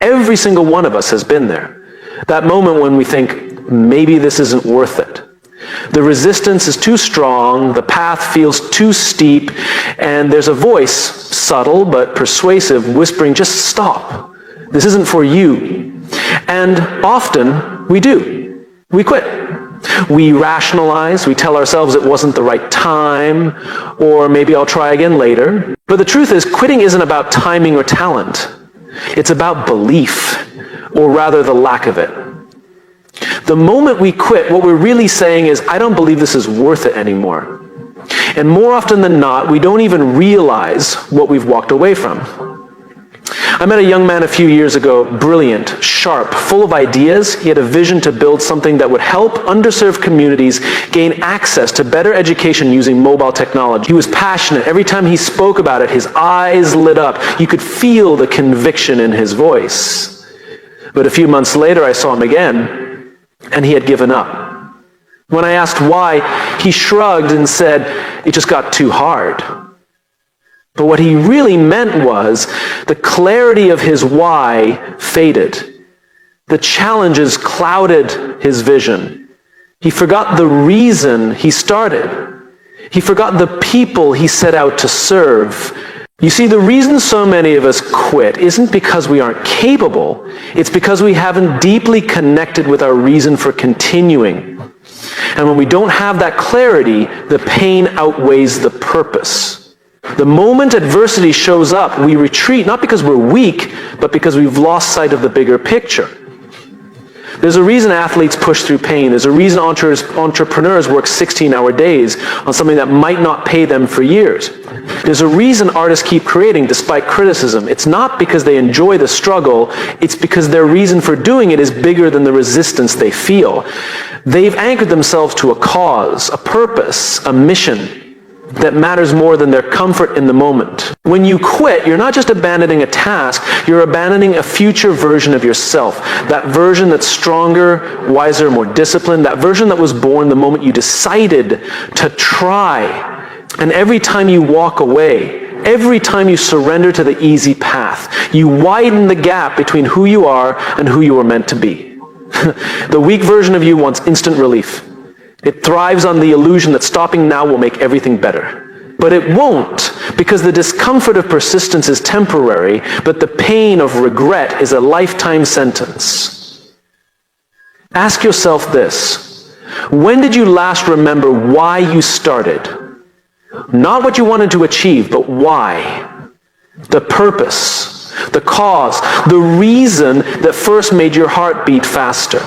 Every single one of us has been there. That moment when we think, maybe this isn't worth it. The resistance is too strong, the path feels too steep, and there's a voice, subtle but persuasive, whispering, just stop. This isn't for you. And often we do. We quit. We rationalize, we tell ourselves it wasn't the right time, or maybe I'll try again later. But the truth is, quitting isn't about timing or talent. It's about belief, or rather the lack of it. The moment we quit, what we're really saying is, I don't believe this is worth it anymore. And more often than not, we don't even realize what we've walked away from. I met a young man a few years ago, brilliant, sharp, full of ideas. He had a vision to build something that would help underserved communities gain access to better education using mobile technology. He was passionate. Every time he spoke about it, his eyes lit up. You could feel the conviction in his voice. But a few months later, I saw him again, and he had given up. When I asked why, he shrugged and said, it just got too hard. But what he really meant was the clarity of his why faded. The challenges clouded his vision. He forgot the reason he started. He forgot the people he set out to serve. You see, the reason so many of us quit isn't because we aren't capable. It's because we haven't deeply connected with our reason for continuing. And when we don't have that clarity, the pain outweighs the purpose. The moment adversity shows up, we retreat, not because we're weak, but because we've lost sight of the bigger picture. There's a reason athletes push through pain. There's a reason entrepreneurs work 16-hour days on something that might not pay them for years. There's a reason artists keep creating despite criticism. It's not because they enjoy the struggle, it's because their reason for doing it is bigger than the resistance they feel. They've anchored themselves to a cause, a purpose, a mission that matters more than their comfort in the moment. When you quit, you're not just abandoning a task, you're abandoning a future version of yourself. That version that's stronger, wiser, more disciplined, that version that was born the moment you decided to try. And every time you walk away, every time you surrender to the easy path, you widen the gap between who you are and who you were meant to be. The weak version of you wants instant relief. It thrives on the illusion that stopping now will make everything better. But it won't, because the discomfort of persistence is temporary, but the pain of regret is a lifetime sentence. Ask yourself this: when did you last remember why you started? Not what you wanted to achieve, but why. The purpose, the cause, the reason that first made your heart beat faster.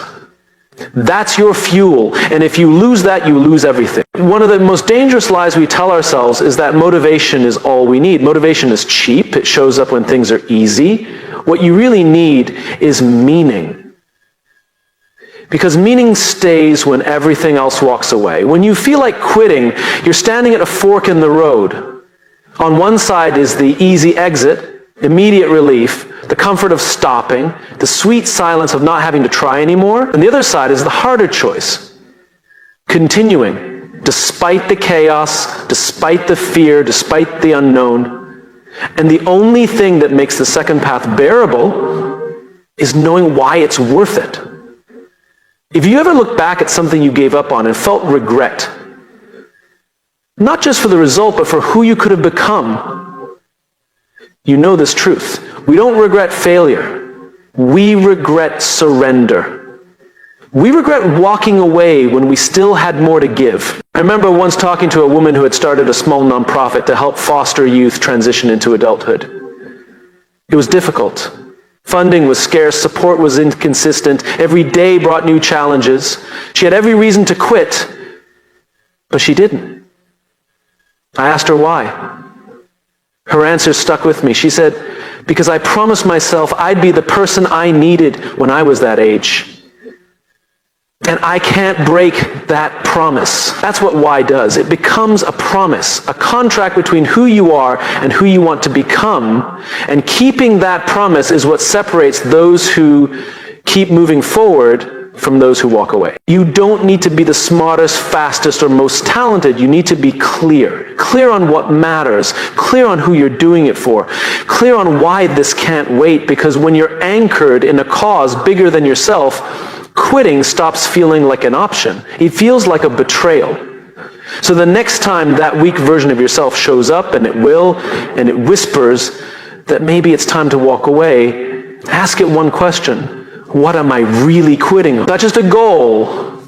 That's your fuel, and if you lose that, you lose everything. One of the most dangerous lies we tell ourselves is that motivation is all we need. Motivation is cheap. It shows up when things are easy. What you really need is meaning. Because meaning stays when everything else walks away. When you feel like quitting, you're standing at a fork in the road. On one side is the easy exit, immediate relief, the comfort of stopping, the sweet silence of not having to try anymore. And the other side is the harder choice. Continuing, despite the chaos, despite the fear, despite the unknown. And the only thing that makes the second path bearable is knowing why it's worth it. If you ever look back at something you gave up on and felt regret, not just for the result, but for who you could have become, you know this truth. We don't regret failure. We regret surrender. We regret walking away when we still had more to give. I remember once talking to a woman who had started a small nonprofit to help foster youth transition into adulthood. It was difficult. Funding was scarce, support was inconsistent, every day brought new challenges. She had every reason to quit, but she didn't. I asked her why. Her answer stuck with me. She said, because I promised myself I'd be the person I needed when I was that age. And I can't break that promise. That's what why does. It becomes a promise, a contract between who you are and who you want to become. And keeping that promise is what separates those who keep moving forward from those who walk away. You don't need to be the smartest, fastest, or most talented. You need to be clear. Clear on what matters. Clear on who you're doing it for. Clear on why this can't wait, because when you're anchored in a cause bigger than yourself, quitting stops feeling like an option. It feels like a betrayal. So the next time that weak version of yourself shows up, and it whispers that maybe it's time to walk away, ask it one question. What am I really quitting on? Not just a goal,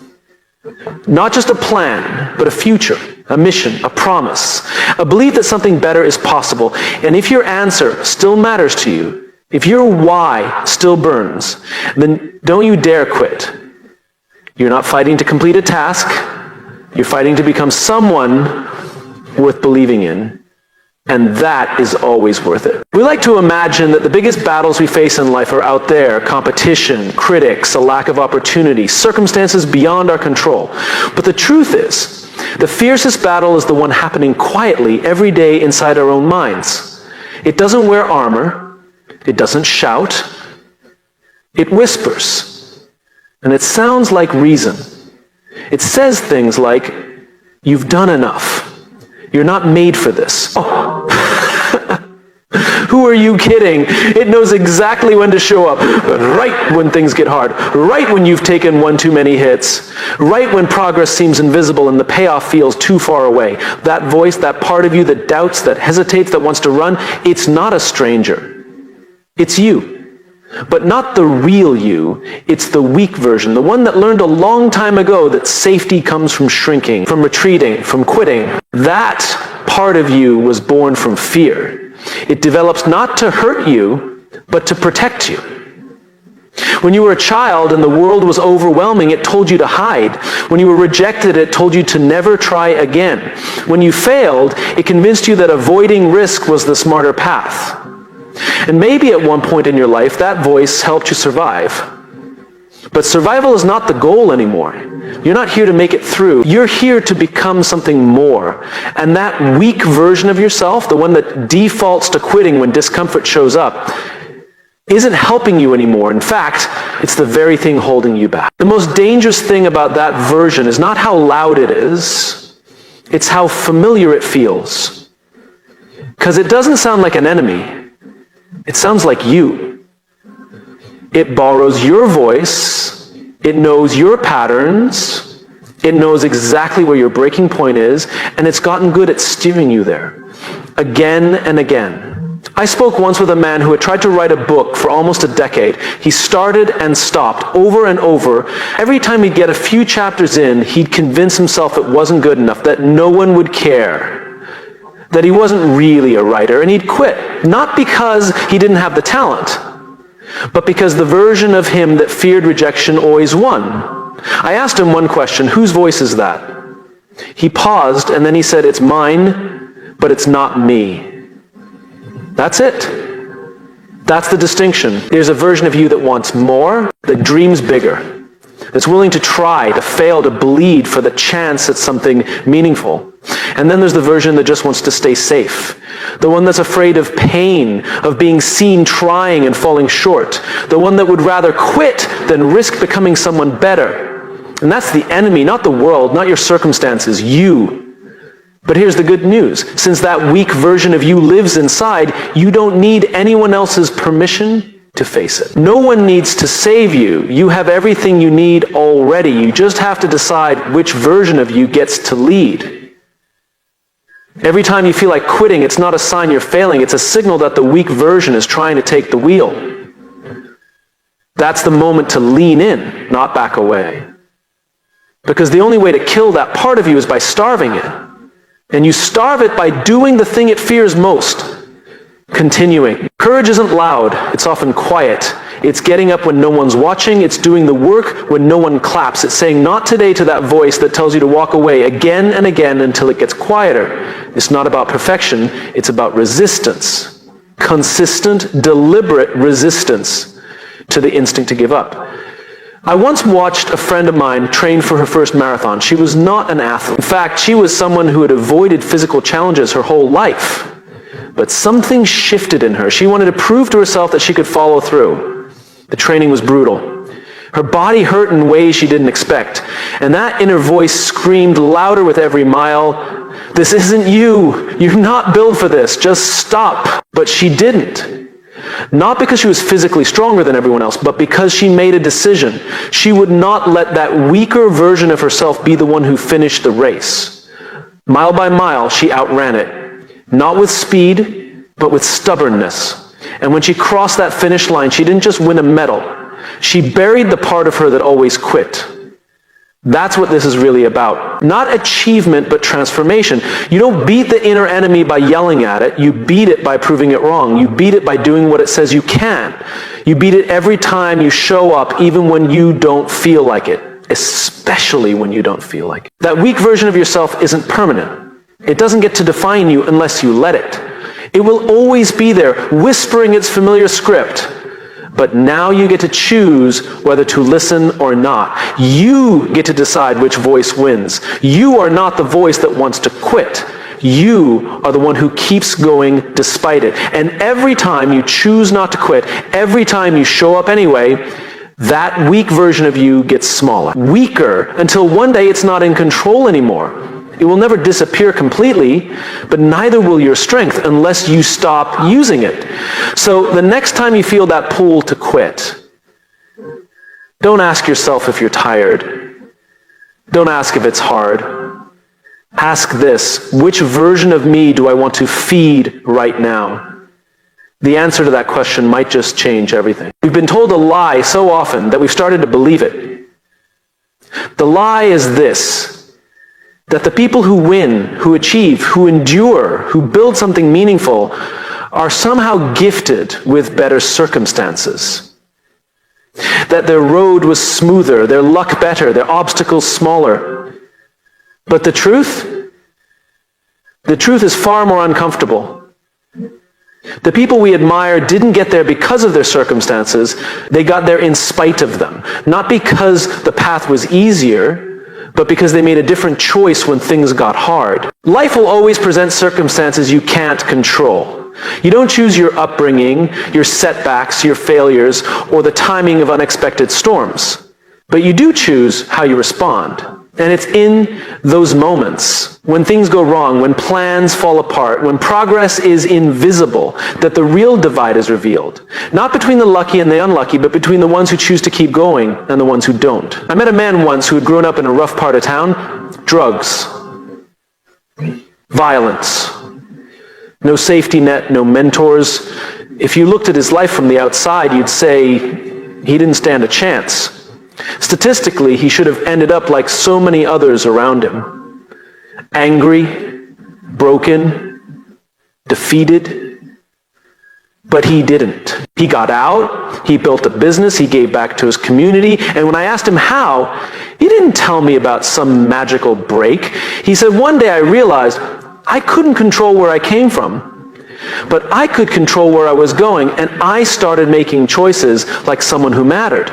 not just a plan, but a future, a mission, a promise, a belief that something better is possible. And if your answer still matters to you, if your why still burns, then don't you dare quit. You're not fighting to complete a task. You're fighting to become someone worth believing in. And that is always worth it. We like to imagine that the biggest battles we face in life are out there: competition, critics, a lack of opportunity, circumstances beyond our control. But the truth is, the fiercest battle is the one happening quietly every day inside our own minds. It doesn't wear armor. It doesn't shout. It whispers. And it sounds like reason. It says things like, "You've done enough. You're not made for this." Oh. Who are you kidding? It knows exactly when to show up. Right when things get hard. Right when you've taken one too many hits. Right when progress seems invisible and the payoff feels too far away. That voice, that part of you that doubts, that hesitates, that wants to run, it's not a stranger. It's you. But not the real you. It's the weak version, the one that learned a long time ago that safety comes from shrinking, from retreating, from quitting. That part of you was born from fear. It develops not to hurt you, but to protect you. When you were a child and the world was overwhelming, it told you to hide. When you were rejected, it told you to never try again. When you failed, it convinced you that avoiding risk was the smarter path. And maybe at one point in your life, that voice helped you survive. But survival is not the goal anymore. You're not here to make it through. You're here to become something more. And that weak version of yourself, the one that defaults to quitting when discomfort shows up, isn't helping you anymore. In fact, it's the very thing holding you back. The most dangerous thing about that version is not how loud it is, it's how familiar it feels. Because it doesn't sound like an enemy. It sounds like you. It borrows your voice. It knows your patterns. It knows exactly where your breaking point is, and it's gotten good at steering you there. Again and again. I spoke once with a man who had tried to write a book for almost a decade. He started and stopped over and over. Every time he'd get a few chapters in, he'd convince himself it wasn't good enough, that no one would care, that he wasn't really a writer, and he'd quit. Not because he didn't have the talent, but because the version of him that feared rejection always won. I asked him one question: whose voice is that? He paused, and then he said, "It's mine, but it's not me." That's it. That's the distinction. There's a version of you that wants more, that dreams bigger, that's willing to try, to fail, to bleed for the chance at something meaningful. And then there's the version that just wants to stay safe. The one that's afraid of pain, of being seen trying and falling short. The one that would rather quit than risk becoming someone better. And that's the enemy, not the world, not your circumstances, you. But here's the good news. Since that weak version of you lives inside, you don't need anyone else's permission to face it. No one needs to save you. You have everything you need already. You just have to decide which version of you gets to lead. Every time you feel like quitting, it's not a sign you're failing. It's a signal that the weak version is trying to take the wheel. That's the moment to lean in, not back away. Because the only way to kill that part of you is by starving it. And you starve it by doing the thing it fears most. Continuing. Courage isn't loud. It's often quiet. It's getting up when no one's watching. It's doing the work when no one claps. It's saying not today to that voice that tells you to walk away again and again until it gets quieter. It's not about perfection. It's about resistance. Consistent, deliberate resistance to the instinct to give up. I once watched a friend of mine train for her first marathon. She was not an athlete. In fact, she was someone who had avoided physical challenges her whole life. But something shifted in her. She wanted to prove to herself that she could follow through. The training was brutal. Her body hurt in ways she didn't expect. And that inner voice screamed louder with every mile, "This isn't you. You're not built for this. Just stop." But she didn't. Not because she was physically stronger than everyone else, but because she made a decision. She would not let that weaker version of herself be the one who finished the race. Mile by mile, she outran it. Not with speed, but with stubbornness. And when she crossed that finish line, she didn't just win a medal. She buried the part of her that always quit. That's what this is really about. Not achievement, but transformation. You don't beat the inner enemy by yelling at it. You beat it by proving it wrong. You beat it by doing what it says you can. You beat it every time you show up, even when you don't feel like it, especially when you don't feel like it. That weak version of yourself isn't permanent. It doesn't get to define you unless you let it. It will always be there, whispering its familiar script. But now you get to choose whether to listen or not. You get to decide which voice wins. You are not the voice that wants to quit. You are the one who keeps going despite it. And every time you choose not to quit, every time you show up anyway, that weak version of you gets smaller. Weaker until one day it's not in control anymore. It will never disappear completely, but neither will your strength unless you stop using it. So the next time you feel that pull to quit, don't ask yourself if you're tired. Don't ask if it's hard. Ask this: which version of me do I want to feed right now? The answer to that question might just change everything. We've been told a lie so often that we've started to believe it. The lie is this: that the people who win, who achieve, who endure, who build something meaningful are somehow gifted with better circumstances. That their road was smoother, their luck better, their obstacles smaller. But the truth is far more uncomfortable. The people we admire didn't get there because of their circumstances. They got there in spite of them. Not because the path was easier, but because they made a different choice when things got hard. Life will always present circumstances you can't control. You don't choose your upbringing, your setbacks, your failures, or the timing of unexpected storms. But you do choose how you respond. And it's in those moments, when things go wrong, when plans fall apart, when progress is invisible, that the real divide is revealed. Not between the lucky and the unlucky, but between the ones who choose to keep going and the ones who don't. I met a man once who had grown up in a rough part of town. Drugs. Violence. No safety net, no mentors. If you looked at his life from the outside, you'd say he didn't stand a chance. Statistically, he should have ended up like so many others around him. Angry, broken, defeated. But he didn't. He got out, he built a business, he gave back to his community, and when I asked him how, he didn't tell me about some magical break. He said, "One day I realized I couldn't control where I came from, but I could control where I was going, and I started making choices like someone who mattered."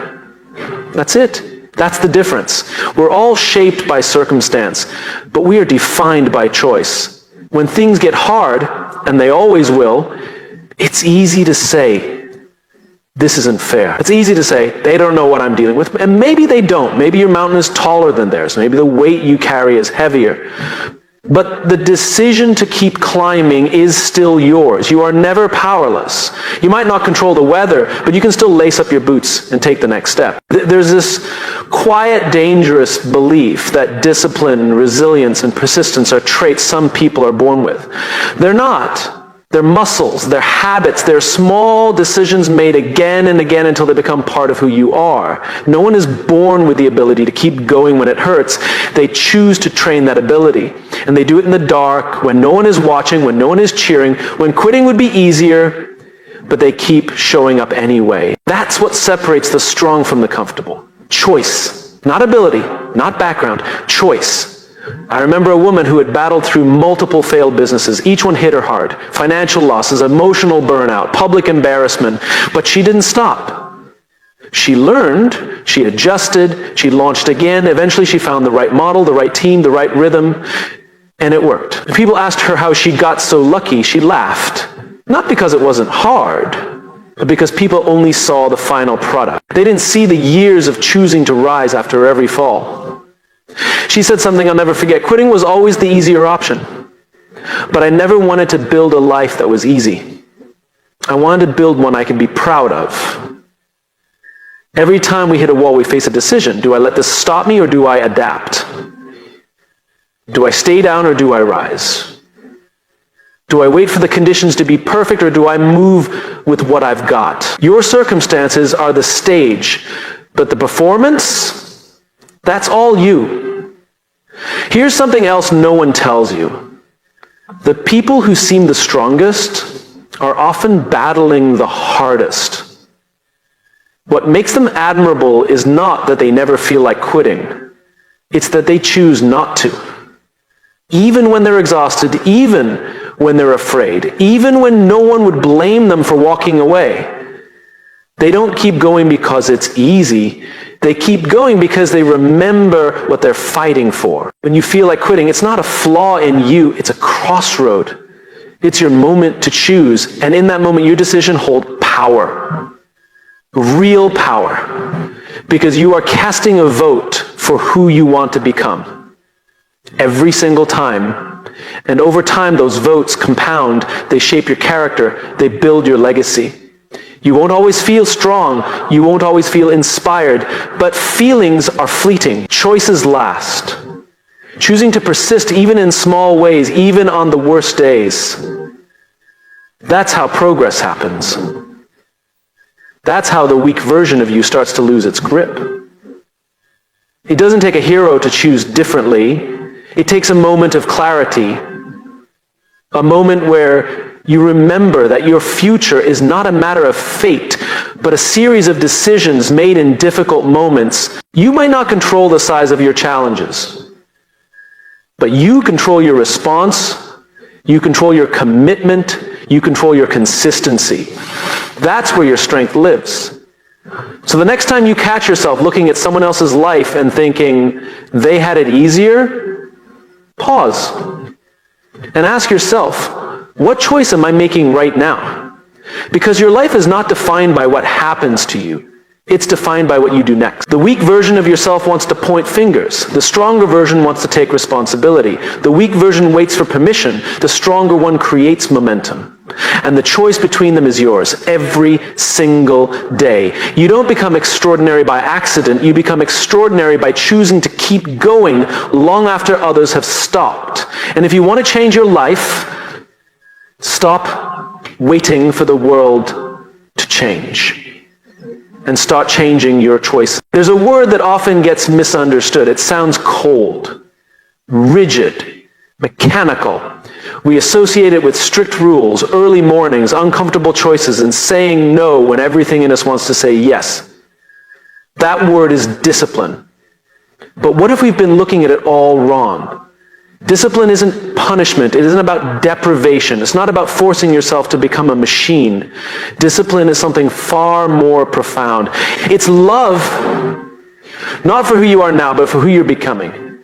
That's it. That's the difference. We're all shaped by circumstance, but we are defined by choice. When things get hard, and they always will, it's easy to say, this isn't fair. It's easy to say, they don't know what I'm dealing with, and maybe they don't. Maybe your mountain is taller than theirs. Maybe the weight you carry is heavier. But the decision to keep climbing is still yours. You are never powerless. You might not control the weather, but you can still lace up your boots and take the next step. There's this quiet, dangerous belief that discipline, resilience, and persistence are traits some people are born with. They're not. They're muscles, they're habits, they're small decisions made again and again until they become part of who you are. No one is born with the ability to keep going when it hurts. They choose to train that ability. And they do it in the dark, when no one is watching, when no one is cheering, when quitting would be easier, but they keep showing up anyway. That's what separates the strong from the comfortable. Choice. Not ability, not background, choice. I remember a woman who had battled through multiple failed businesses. Each one hit her hard. Financial losses, emotional burnout, public embarrassment. But she didn't stop. She learned, she adjusted, she launched again. Eventually she found the right model, the right team, the right rhythm, and it worked. When people asked her how she got so lucky, she laughed. Not because it wasn't hard, because people only saw the final product. They didn't see the years of choosing to rise after every fall. She said something I'll never forget. Quitting was always the easier option, but I never wanted to build a life that was easy. I wanted to build one I could be proud of. Every time we hit a wall, we face a decision. Do I let this stop me or do I adapt? Do I stay down or do I rise? Do I wait for the conditions to be perfect or do I move with what I've got? Your circumstances are the stage, but the performance, that's all you. Here's something else no one tells you. The people who seem the strongest are often battling the hardest. What makes them admirable is not that they never feel like quitting. It's that they choose not to. Even when they're exhausted, even when they're afraid, even when no one would blame them for walking away. They don't keep going because it's easy. They keep going because they remember what they're fighting for. When you feel like quitting, it's not a flaw in you, it's a crossroad. It's your moment to choose. And in that moment, your decision holds power. Real power. Because you are casting a vote for who you want to become. Every single time. And over time, those votes compound. They shape your character. They build your legacy. You won't always feel strong. You won't always feel inspired. But feelings are fleeting. Choices last. Choosing to persist even in small ways, even on the worst days. That's how progress happens. That's how the weak version of you starts to lose its grip. It doesn't take a hero to choose differently. It takes a moment of clarity, a moment where you remember that your future is not a matter of fate, but a series of decisions made in difficult moments. You might not control the size of your challenges, but you control your response, you control your commitment, you control your consistency. That's where your strength lives. So the next time you catch yourself looking at someone else's life and thinking they had it easier, pause and ask yourself, what choice am I making right now? Because your life is not defined by what happens to you. It's defined by what you do next. The weak version of yourself wants to point fingers. The stronger version wants to take responsibility. The weak version waits for permission. The stronger one creates momentum. And the choice between them is yours every single day. You don't become extraordinary by accident. You become extraordinary by choosing to keep going long after others have stopped. And if you want to change your life, stop waiting for the world to change. And start changing your choices. There's a word that often gets misunderstood. It sounds cold, rigid, mechanical. We associate it with strict rules, early mornings, uncomfortable choices, and saying no when everything in us wants to say yes. That word is discipline. But what if we've been looking at it all wrong? Discipline isn't punishment. It isn't about deprivation. It's not about forcing yourself to become a machine. Discipline is something far more profound. It's love, not for who you are now, but for who you're becoming.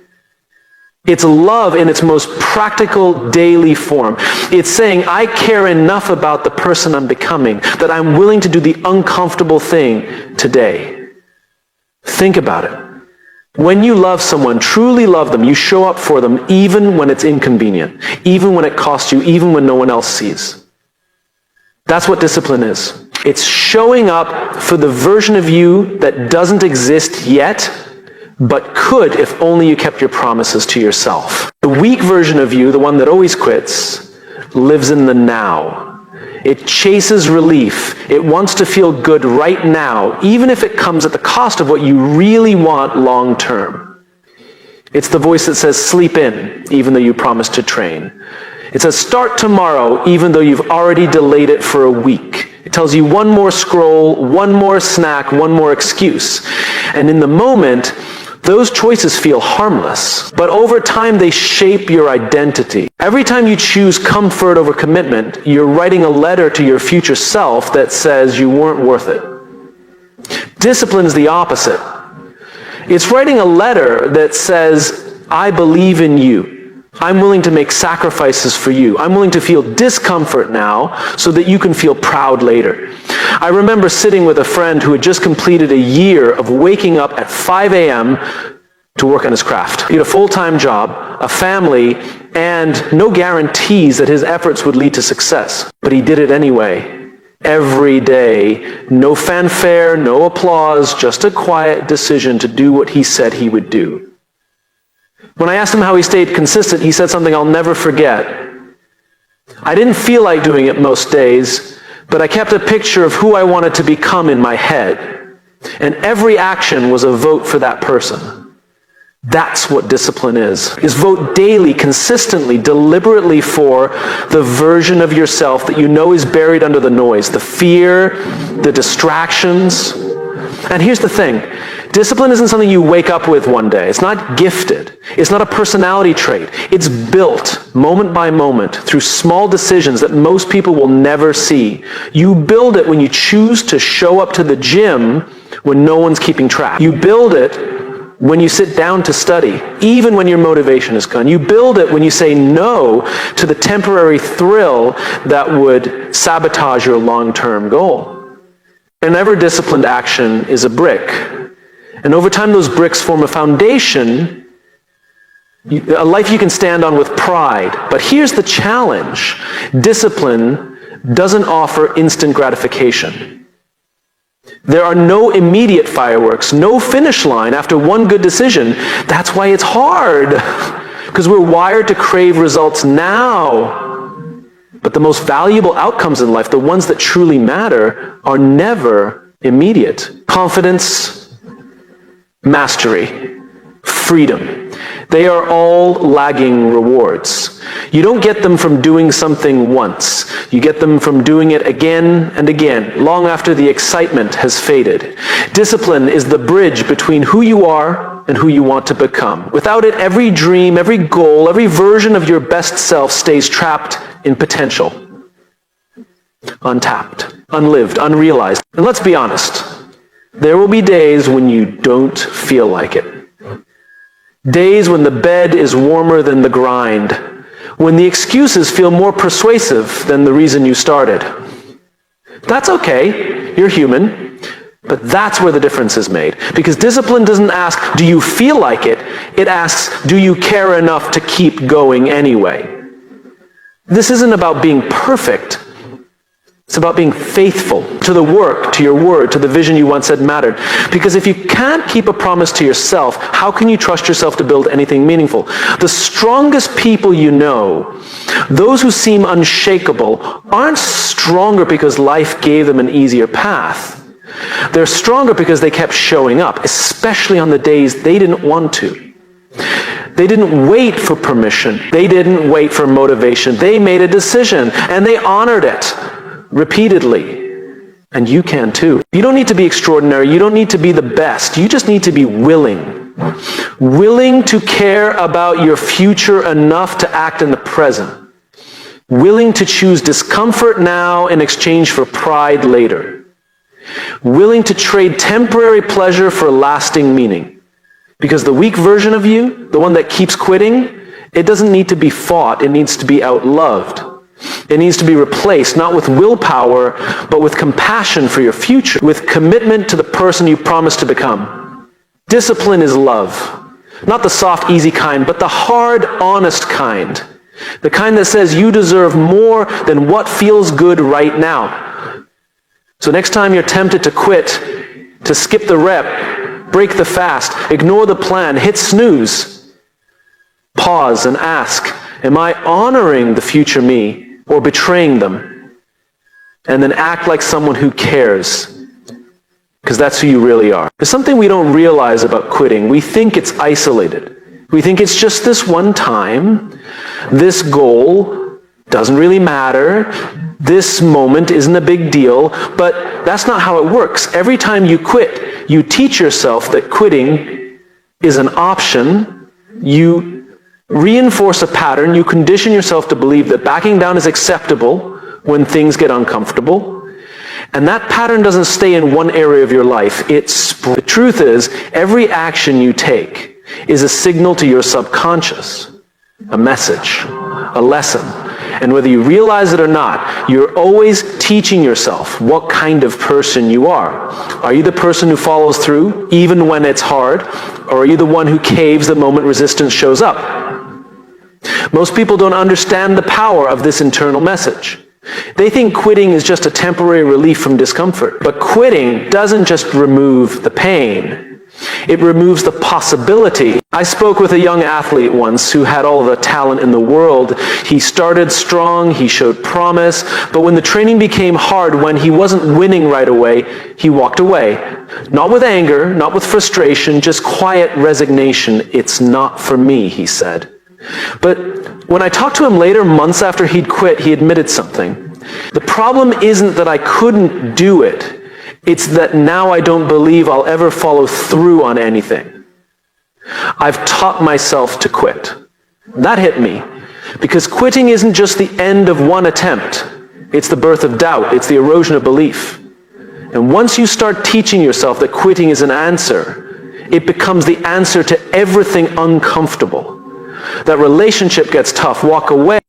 It's love in its most practical daily form. It's saying, I care enough about the person I'm becoming that I'm willing to do the uncomfortable thing today. Think about it. When you love someone, truly love them, you show up for them even when it's inconvenient, even when it costs you, even when no one else sees. That's what discipline is. It's showing up for the version of you that doesn't exist yet, but could if only you kept your promises to yourself. The weak version of you, the one that always quits, lives in the now. It chases relief. It wants to feel good right now, even if it comes at the cost of what you really want long term. It's the voice that says, sleep in, even though you promised to train. It says, start tomorrow, even though you've already delayed it for a week. It tells you one more scroll, one more snack, one more excuse. And in the moment, those choices feel harmless, but over time they shape your identity. Every time you choose comfort over commitment, you're writing a letter to your future self that says you weren't worth it. Discipline is the opposite. It's writing a letter that says, I believe in you. I'm willing to make sacrifices for you. I'm willing to feel discomfort now so that you can feel proud later. I remember sitting with a friend who had just completed a year of waking up at 5 a.m. to work on his craft. He had a full-time job, a family, and no guarantees that his efforts would lead to success. But he did it anyway. Every day, no fanfare, no applause, just a quiet decision to do what he said he would do. When I asked him how he stayed consistent, he said something I'll never forget. I didn't feel like doing it most days, but I kept a picture of who I wanted to become in my head. And every action was a vote for that person. That's what discipline is vote daily, consistently, deliberately for the version of yourself that you know is buried under the noise, the fear, the distractions. And here's the thing. Discipline isn't something you wake up with one day. It's not gifted. It's not a personality trait. It's built moment by moment through small decisions that most people will never see. You build it when you choose to show up to the gym when no one's keeping track. You build it when you sit down to study, even when your motivation is gone. You build it when you say no to the temporary thrill that would sabotage your long-term goal. An ever-disciplined action is a brick. And over time, those bricks form a foundation, a life you can stand on with pride. But here's the challenge. Discipline doesn't offer instant gratification. There are no immediate fireworks, no finish line after one good decision. That's why it's hard, because we're wired to crave results now. But the most valuable outcomes in life, the ones that truly matter, are never immediate. Confidence, mastery, freedom. They are all lagging rewards. You don't get them from doing something once. You get them from doing it again and again, long after the excitement has faded. Discipline is the bridge between who you are and who you want to become. Without it, every dream, every goal, every version of your best self stays trapped in potential, untapped, unlived, unrealized. And let's be honest. There will be days when you don't feel like it. Days when the bed is warmer than the grind. When the excuses feel more persuasive than the reason you started. That's okay. You're human. But that's where the difference is made. Because discipline doesn't ask, do you feel like it? It asks, do you care enough to keep going anyway? This isn't about being perfect. It's about being faithful to the work, to your word, to the vision you once said mattered. Because if you can't keep a promise to yourself, how can you trust yourself to build anything meaningful? The strongest people you know, those who seem unshakable, aren't stronger because life gave them an easier path. They're stronger because they kept showing up, especially on the days they didn't want to. They didn't wait for permission. They didn't wait for motivation. They made a decision, and they honored it. Repeatedly. And you can too. You don't need to be extraordinary. You don't need to be the best. You just need to be willing. Willing to care about your future enough to act in the present. Willing to choose discomfort now in exchange for pride later. Willing to trade temporary pleasure for lasting meaning. Because the weak version of you, the one that keeps quitting, it doesn't need to be fought. It needs to be outloved. It needs to be replaced, not with willpower, but with compassion for your future, with commitment to the person you promised to become. Discipline is love. Not the soft, easy kind, but the hard, honest kind. The kind that says you deserve more than what feels good right now. So next time you're tempted to quit, to skip the rep, break the fast, ignore the plan, hit snooze, pause and ask, am I honoring the future me? Or betraying them, and then act like someone who cares, because that's who you really are. There's something we don't realize about quitting. We think it's isolated. We think it's just this one time. This goal doesn't really matter. This moment isn't a big deal, but that's not how it works. Every time you quit, you teach yourself that quitting is an option. You reinforce a pattern. You condition yourself to believe that backing down is acceptable when things get uncomfortable. And that pattern doesn't stay in one area of your life. The truth is, every action you take is a signal to your subconscious, a message, a lesson. And whether you realize it or not, you're always teaching yourself what kind of person you are. Are you the person who follows through, even when it's hard? Or are you the one who caves the moment resistance shows up? Most people don't understand the power of this internal message. They think quitting is just a temporary relief from discomfort. But quitting doesn't just remove the pain. It removes the possibility. I spoke with a young athlete once who had all the talent in the world. He started strong, he showed promise, but when the training became hard, when he wasn't winning right away, he walked away. Not with anger, not with frustration, just quiet resignation. It's not for me, he said. But when I talked to him later, months after he'd quit, he admitted something. The problem isn't that I couldn't do it. It's that now I don't believe I'll ever follow through on anything. I've taught myself to quit. That hit me, because quitting isn't just the end of one attempt. It's the birth of doubt. It's the erosion of belief. And once you start teaching yourself that quitting is an answer, it becomes the answer to everything uncomfortable. That relationship gets tough, walk away.